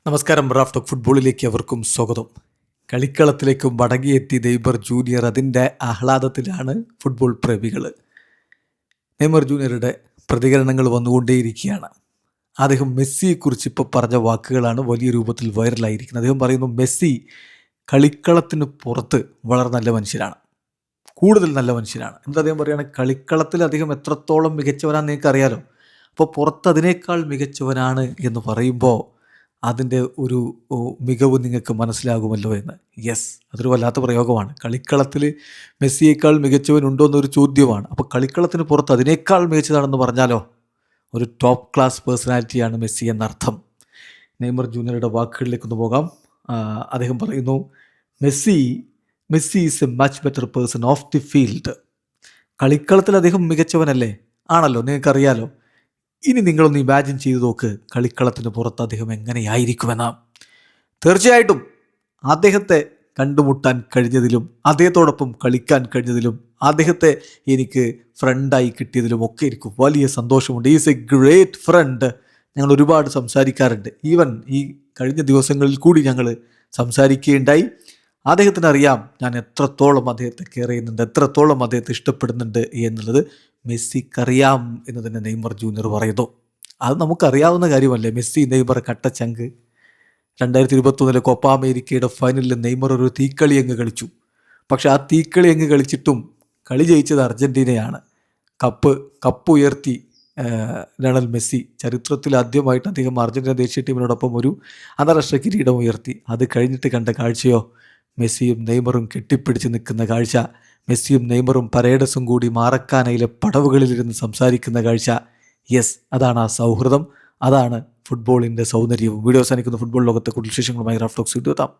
നമസ്കാരം. Raf talk ഫുട്ബോളിലേക്ക് അവർക്കും സ്വാഗതം. കളിക്കളത്തിലേക്കും മടങ്ങിയെത്തി നെയ്മർ ജൂനിയർ. അതിൻ്റെ ആഹ്ലാദത്തിലാണ് ഫുട്ബോൾ പ്രേമികൾ. നെയ്മർ ജൂനിയറുടെ പ്രതികരണങ്ങൾ വന്നുകൊണ്ടേയിരിക്കുകയാണ്. അദ്ദേഹം മെസ്സിയെക്കുറിച്ച് ഇപ്പോൾ പറഞ്ഞ വാക്കുകളാണ് വലിയ രൂപത്തിൽ വൈറലായിരിക്കുന്നത്. അദ്ദേഹം പറയുന്നു, മെസ്സി കളിക്കളത്തിന് പുറത്ത് വളരെ നല്ല മനുഷ്യനാണ്, കൂടുതൽ നല്ല മനുഷ്യനാണ്. എന്താ അദ്ദേഹം പറയുകയാണ്, കളിക്കളത്തിൽ അദ്ദേഹം എത്രത്തോളം മികച്ചവനാണെന്ന് നിങ്ങൾക്ക് അറിയാലോ. അപ്പോൾ പുറത്ത് അതിനേക്കാൾ മികച്ചവനാണ് എന്ന് പറയുമ്പോൾ അതിൻ്റെ ഒരു മികവ് നിങ്ങൾക്ക് മനസ്സിലാകുമല്ലോ എന്ന്. യെസ്, അതൊരു വല്ലാത്ത പ്രയോഗമാണ്. കളിക്കളത്തിൽ മെസ്സിയേക്കാൾ മികച്ചവനുണ്ടോ എന്നൊരു ചോദ്യമാണ്. അപ്പോൾ കളിക്കളത്തിന് പുറത്ത് അതിനേക്കാൾ മികച്ചതാണെന്ന് പറഞ്ഞാലോ ഒരു ടോപ്പ് ക്ലാസ് പേഴ്സണാലിറ്റിയാണ് മെസ്സി എന്നർത്ഥം. നെയ്മർ ജൂനിയറുടെ വാക്കുകളിലേക്കൊന്ന് പോകാം. അദ്ദേഹം പറയുന്നു, Messi is A much better person of the field. കളിക്കളത്തിൽ അദ്ദേഹം മികച്ചവനല്ലേ? ആണല്ലോ, നിങ്ങൾക്കറിയാലോ. ഇനി നിങ്ങളൊന്ന് ഇമാജിൻ ചെയ്ത് നോക്ക്, കളിക്കളത്തിന് പുറത്ത് അദ്ദേഹം എങ്ങനെയായിരിക്കുമെന്ന്. തീർച്ചയായിട്ടും അദ്ദേഹത്തെ കണ്ടുമുട്ടാൻ കഴിഞ്ഞതിലും അദ്ദേഹത്തോടൊപ്പം കളിക്കാൻ കഴിഞ്ഞതിലും അദ്ദേഹത്തെ എനിക്ക് ഫ്രണ്ടായി കിട്ടിയതിലും ഒക്കെ എനിക്ക് വലിയ സന്തോഷമുണ്ട്. Is a great friend. ഞങ്ങൾ ഒരുപാട് സംസാരിക്കാറുണ്ട്. ഈവൻ ഈ കഴിഞ്ഞ ദിവസങ്ങളിൽ കൂടി ഞങ്ങൾ സംസാരിക്കുകയുണ്ടായി. അദ്ദേഹത്തിന് അറിയാം ഞാൻ എത്രത്തോളം അദ്ദേഹത്തെ കെയർ ചെയ്യുന്നുണ്ട്, എത്രത്തോളം അദ്ദേഹത്തെ ഇഷ്ടപ്പെടുന്നുണ്ട് എന്നുള്ളത് മെസ്സിക്കറിയാം എന്ന് തന്നെ നെയ്മർ ജൂനിയർ പറയുന്നു. അത് നമുക്കറിയാവുന്ന കാര്യമല്ലേ. Messi Neymar കട്ടച്ചങ്ക്. 2021 കോപ്പ അമേരിക്കയുടെ ഫൈനലിൽ നെയ്മർ ഒരു തീക്കളി അങ്ങ് കളിച്ചു. പക്ഷെ ആ തീക്കളി അങ്ങ് കളിച്ചിട്ടും കളി ജയിച്ചത് അർജൻറ്റീനയാണ്. കപ്പ് ഉയർത്തി ലയണൽ മെസ്സി. ചരിത്രത്തിൽ ആദ്യമായിട്ട് അദ്ദേഹം അർജൻറ്റീന ദേശീയ ടീമിനോടൊപ്പം ഒരു അന്താരാഷ്ട്ര കിരീടം ഉയർത്തി. അത് കഴിഞ്ഞിട്ട് കണ്ട കാഴ്ചയോ മെസ്സിയും നെയ്മറും കെട്ടിപ്പിടിച്ച് നിൽക്കുന്ന കാഴ്ച, മെസ്സിയും നെയ്മറും പരേഡസും കൂടി മാറക്കാനയിലെ പടവുകളിലിരുന്ന് സംസാരിക്കുന്ന കാഴ്ച. യെസ്, അതാണ് ആ സൗഹൃദം, അതാണ് ഫുട്ബോളിൻ്റെ സൗന്ദര്യവും. വീഡിയോ അവസാനിക്കുന്ന ഫുട്ബോൾ ലോകത്തെ കൂടുതൽ വിശേഷങ്ങളുമായി റാഫ് ടോക്സ് എത്താം.